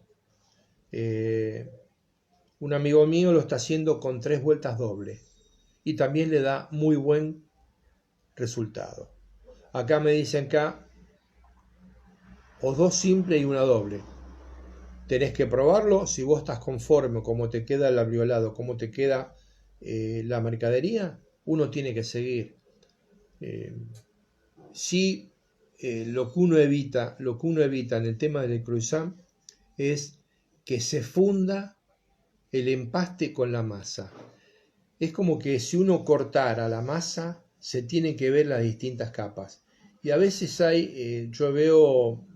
Un amigo mío lo está haciendo con 3 vueltas dobles y también le da muy buen resultado. Acá me dicen o 2 simples y una doble. Tenés que probarlo. Si vos estás conforme cómo te queda el abriolado, cómo te queda la mercadería, uno tiene que seguir. Lo que uno evita en el tema del croissant es que se funda el empaste con la masa. Es como que si uno cortara la masa, se tienen que ver las distintas capas. Y a veces yo veo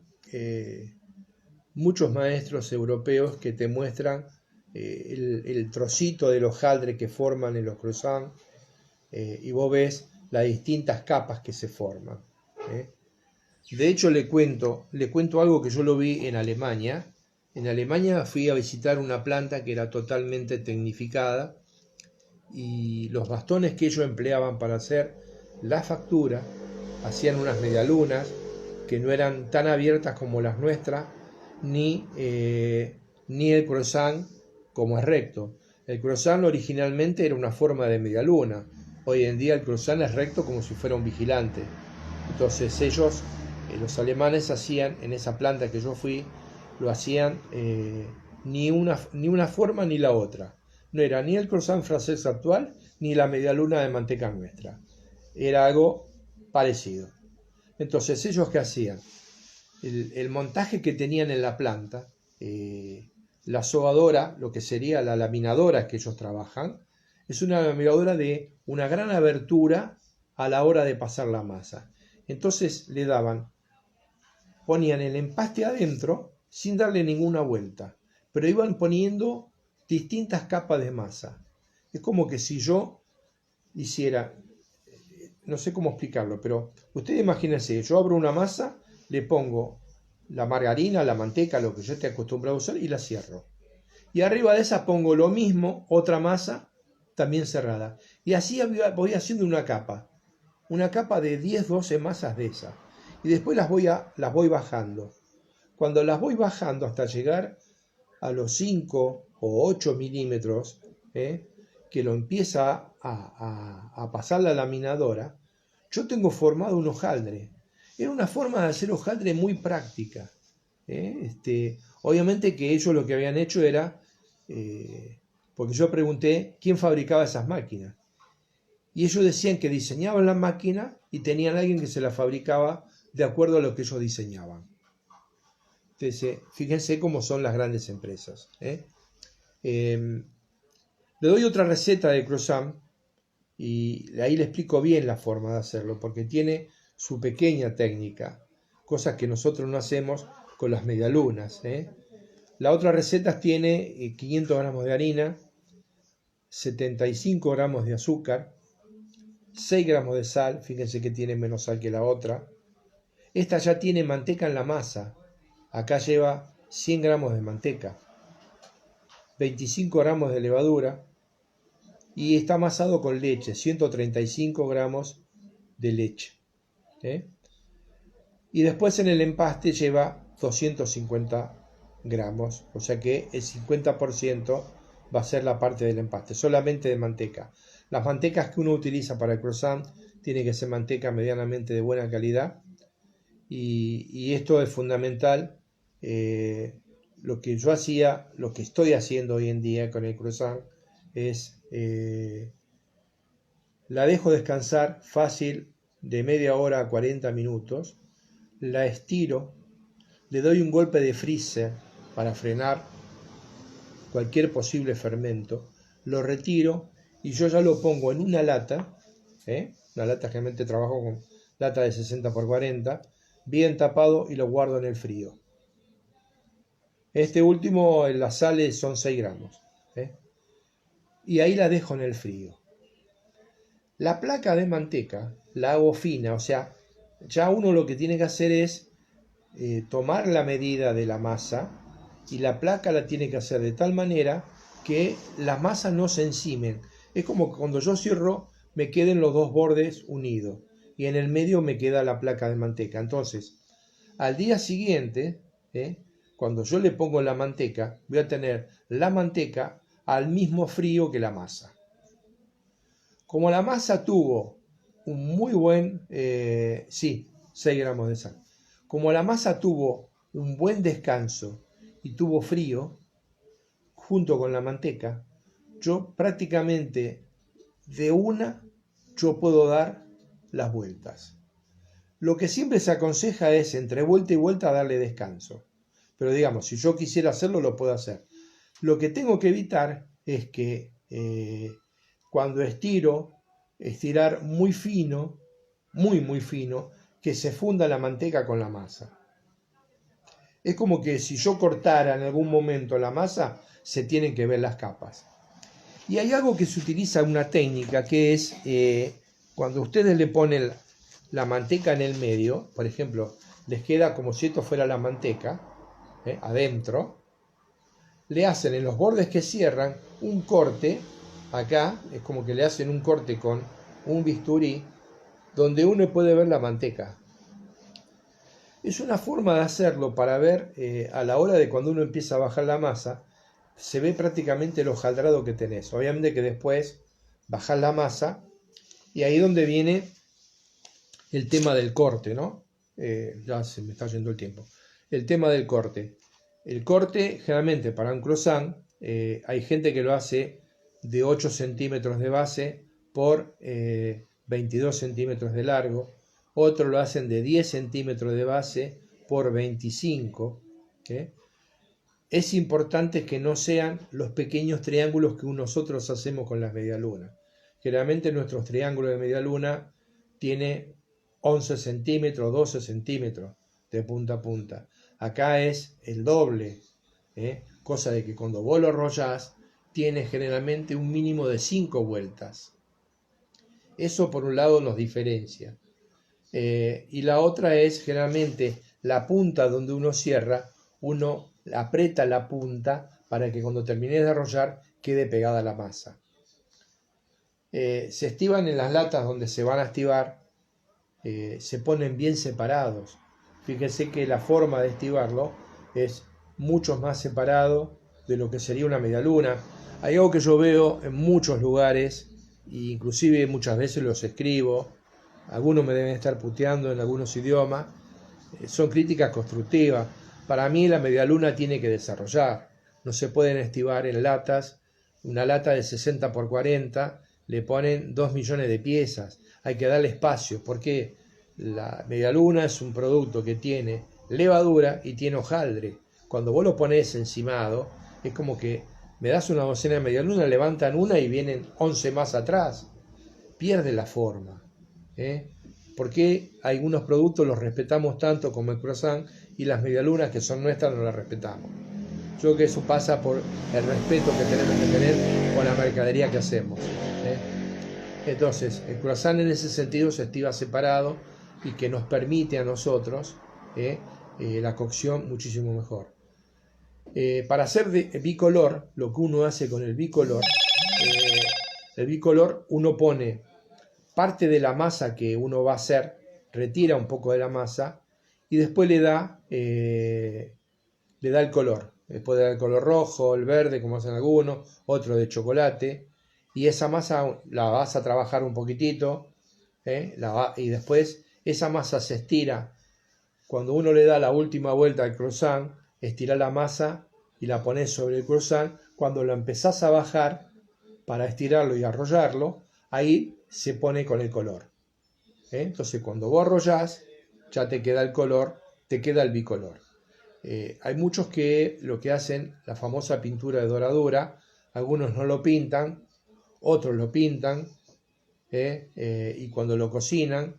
muchos maestros europeos que te muestran el trocito del hojaldre que forman en los croissants, y vos ves las distintas capas que se forman. De hecho, le cuento algo que yo lo vi en Alemania. En Alemania fui a visitar una planta que era totalmente tecnificada y los bastones que ellos empleaban para hacer la factura hacían unas medialunas que no eran tan abiertas como las nuestras, ni el croissant como es recto. El croissant originalmente era una forma de medialuna. Hoy en día el croissant es recto como si fuera un vigilante. Entonces ellos, los alemanes, hacían en esa planta que yo fui, lo hacían ni una forma ni la otra. no era ni el croissant francés actual, ni la medialuna de manteca nuestra. Era algo parecido. Entonces, ¿ellos qué hacían? El montaje que tenían en la planta, la sobadora, lo que sería la laminadora que ellos trabajan, es una laminadora de una gran abertura a la hora de pasar la masa. Entonces le ponían el empaste adentro sin darle ninguna vuelta, pero iban poniendo distintas capas de masa. Es como que si yo hiciera, no sé cómo explicarlo, pero ustedes imagínense, yo abro una masa, le pongo la margarina, la manteca, lo que yo esté acostumbrado a usar, y la cierro. Y arriba de esa pongo lo mismo, otra masa, también cerrada. Y así voy haciendo una capa de 10, 12 masas de esa. Y después las voy bajando. Cuando las voy bajando hasta llegar a los 5 o 8 milímetros, que lo empieza a pasar la laminadora, yo tengo formado un hojaldre. Era una forma de hacer hojaldre muy práctica. Obviamente que ellos lo que habían hecho era, porque yo pregunté quién fabricaba esas máquinas. Y ellos decían que diseñaban la máquina y tenían a alguien que se la fabricaba de acuerdo a lo que ellos diseñaban. Entonces, fíjense cómo son las grandes empresas. Le doy otra receta de croissant y ahí le explico bien la forma de hacerlo, porque tiene su pequeña técnica, cosas que nosotros no hacemos con las medialunas. La otra receta tiene 500 gramos de harina, 75 gramos de azúcar, 6 gramos de sal, fíjense que tiene menos sal que la otra. Esta ya tiene manteca en la masa, acá lleva 100 gramos de manteca, 25 gramos de levadura y está amasado con leche, 135 gramos de leche. Y después en el empaste lleva 250 gramos, o sea que el 50% va a ser la parte del empaste, solamente de manteca. Las mantecas que uno utiliza para el croissant tiene que ser manteca medianamente de buena calidad y esto es fundamental. Lo que yo hacía, lo que estoy haciendo hoy en día con el croissant es la dejo descansar fácil de media hora a 40 minutos, la estiro, le doy un golpe de freezer para frenar cualquier posible fermento, lo retiro y yo ya lo pongo en una lata, una lata, generalmente trabajo con lata de 60 por 40, bien tapado y lo guardo en el frío. Este último, las sales son 6 gramos. Y ahí la dejo en el frío. La placa de manteca la hago fina, o sea, ya uno lo que tiene que hacer es tomar la medida de la masa y la placa la tiene que hacer de tal manera que las masas no se encimen. Es como que cuando yo cierro me queden los dos bordes unidos y en el medio me queda la placa de manteca. Entonces, al día siguiente, cuando yo le pongo la manteca, voy a tener la manteca al mismo frío que la masa. Como la masa tuvo un muy buen, 6 gramos de sal. Como la masa tuvo un buen descanso y tuvo frío, junto con la manteca, yo prácticamente de una yo puedo dar las vueltas. Lo que siempre se aconseja es entre vuelta y vuelta darle descanso. Pero digamos, si yo quisiera hacerlo, lo puedo hacer. Lo que tengo que evitar es que cuando estirar muy fino, muy fino, que se funda la manteca con la masa. Es como que si yo cortara en algún momento la masa, se tienen que ver las capas. Y hay algo que se utiliza, una técnica, que es cuando ustedes le ponen la manteca en el medio, por ejemplo, les queda como si esto fuera la manteca, adentro, le hacen en los bordes que cierran un corte, acá, es como que le hacen un corte con un bisturí, donde uno puede ver la manteca. Es una forma de hacerlo para ver a la hora de cuando uno empieza a bajar la masa, se ve prácticamente el hojaldrado que tenés. Obviamente que después bajás la masa y ahí es donde viene el tema del corte, ¿no? Ya se me está yendo el tiempo. El tema del corte. El corte, generalmente para un croissant, hay gente que lo hace de 8 centímetros de base por 22 centímetros de largo, otros lo hacen de 10 centímetros de base por 25. Es importante que no sean los pequeños triángulos que nosotros hacemos con las medialunas. Generalmente nuestros triángulos de medialuna tiene 11 centímetros, 12 centímetros de punta a punta. Acá es el doble, cosa de que cuando vos lo enrollás, tiene generalmente un mínimo de 5 vueltas. Eso por un lado nos diferencia. Y la otra es generalmente la punta donde uno cierra, uno aprieta la punta para que cuando termines de enrollar quede pegada la masa. Se estiban en las latas donde se van a estivar, se ponen bien separados. Fíjense que la forma de estivarlo es mucho más separado de lo que sería una medialuna. Hay algo que yo veo en muchos lugares, e inclusive muchas veces los escribo, algunos me deben estar puteando en algunos idiomas, son críticas constructivas. Para mí la medialuna tiene que desarrollar, no se pueden estivar en latas. Una lata de 60 por 40 le ponen 2 millones de piezas, hay que darle espacio, porque la medialuna es un producto que tiene levadura y tiene hojaldre. Cuando vos lo pones encimado, es como que me das una docena de medialunas, levantan una y vienen 11 más atrás. Pierde la forma. ¿Por qué algunos productos los respetamos tanto como el croissant y las medialunas que son nuestras no las respetamos? Yo creo que eso pasa por el respeto que tenemos que tener con la mercadería que hacemos. Entonces, el croissant en ese sentido se estiva separado y que nos permite a nosotros la cocción muchísimo mejor. Para hacer bicolor, lo que uno hace con el bicolor uno pone parte de la masa que uno va a hacer, retira un poco de la masa y después le da el color. Después le da el color rojo, el verde, como hacen algunos, otro de chocolate. Y esa masa la vas a trabajar un poquitito, y después esa masa se estira. Cuando uno le da la última vuelta al croissant, estira la masa y la pones sobre el croissant. Cuando lo empezás a bajar para estirarlo y arrollarlo, ahí se pone con el color. Entonces cuando vos arrollás, ya te queda el color, te queda el bicolor. Hay muchos que lo que hacen, la famosa pintura de doradura, algunos no lo pintan, otros lo pintan, y cuando lo cocinan,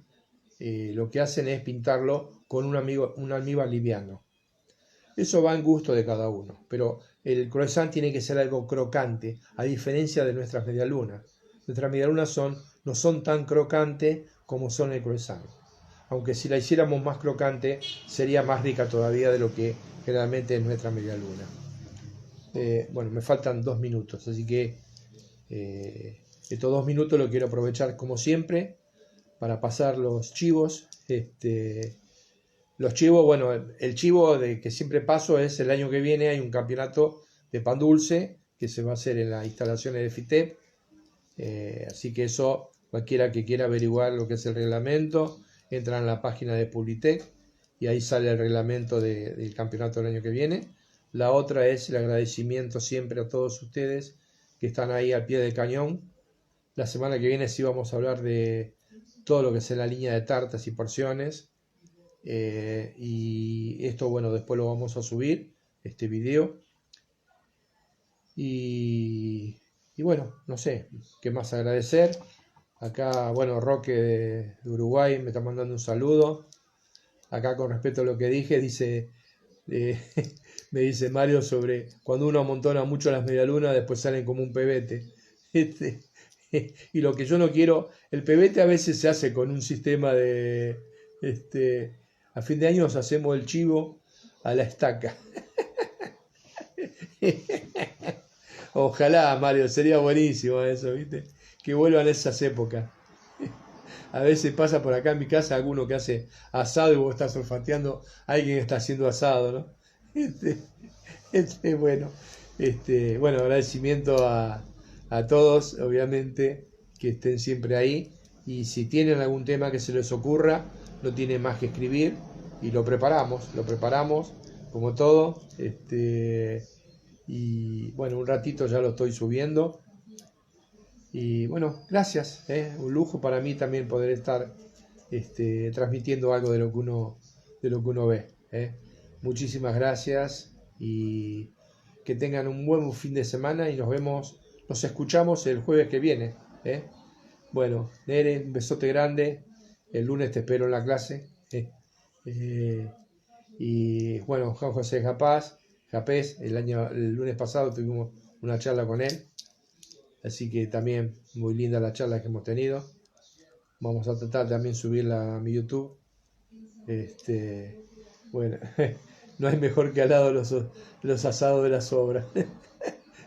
lo que hacen es pintarlo con un almíbar liviano. Eso va en gusto de cada uno, pero el croissant tiene que ser algo crocante, a diferencia de nuestras medialunas. Nuestras medialunas no son tan crocantes como son el croissant. Aunque si la hiciéramos más crocante, sería más rica todavía de lo que generalmente es nuestra medialuna. Bueno, me faltan 2 minutos, así que estos 2 minutos los quiero aprovechar como siempre para pasar los chivos. Los chivos, bueno, el chivo de que siempre paso es el año que viene hay un campeonato de pan dulce que se va a hacer en las instalaciones de FITEP. Así que eso, cualquiera que quiera averiguar lo que es el reglamento, entra en la página de Publitec y ahí sale el reglamento del campeonato del año que viene. La otra es el agradecimiento siempre a todos ustedes que están ahí al pie del cañón. La semana que viene sí vamos a hablar de todo lo que es la línea de tartas y porciones. Y esto, bueno, después lo vamos a subir, este video. Y bueno, no sé, qué más agradecer. Acá, bueno, Roque de Uruguay me está mandando un saludo. Acá con respecto a lo que dije, dice, me dice Mario sobre cuando uno amontona mucho las medialunas, después salen como un pebete. Y lo que yo no quiero, el pebete a veces se hace con un sistema de, a fin de año nos hacemos el chivo a la estaca. Ojalá, Mario, sería buenísimo eso, ¿viste? Que vuelvan esas épocas. A veces pasa por acá en mi casa alguno que hace asado y vos estás olfateando a alguien que está haciendo asado, ¿no? Bueno, agradecimiento a todos, obviamente, que estén siempre ahí. Y si tienen algún tema que se les ocurra, no tienen más que escribir y lo preparamos como todo. Y bueno, un ratito ya lo estoy subiendo. Y bueno, gracias, un lujo para mí también poder estar transmitiendo algo de lo que uno ve. Muchísimas gracias y que tengan un buen fin de semana y nos escuchamos el jueves que viene. Bueno, Nere, un besote grande. El lunes te espero en la clase. Y bueno, Juan José Japés, el lunes pasado tuvimos una charla con él. Así que también muy linda la charla que hemos tenido. Vamos a tratar también subirla a mi YouTube. Bueno, no hay mejor que al lado los asados de las obras.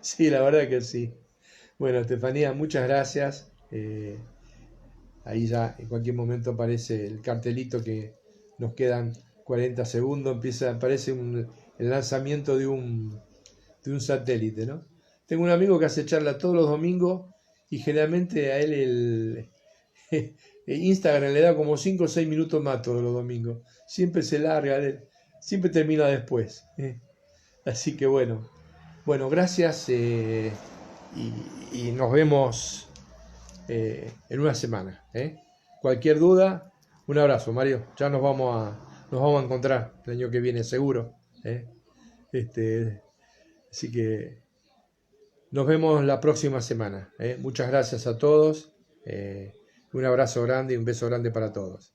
Sí, la verdad que sí. Bueno, Estefanía, muchas gracias. Ahí ya en cualquier momento aparece el cartelito que nos quedan 40 segundos. Aparece el lanzamiento de un satélite, ¿no? Tengo un amigo que hace charla todos los domingos y generalmente a él el Instagram le da como 5 o 6 minutos más todos los domingos. Siempre se larga, siempre termina después. Así que bueno, gracias y nos vemos en una semana. Cualquier duda, un abrazo, Mario. Ya nos vamos a encontrar el año que viene, seguro. Así que nos vemos la próxima semana. Muchas gracias a todos. Un abrazo grande y un beso grande para todos.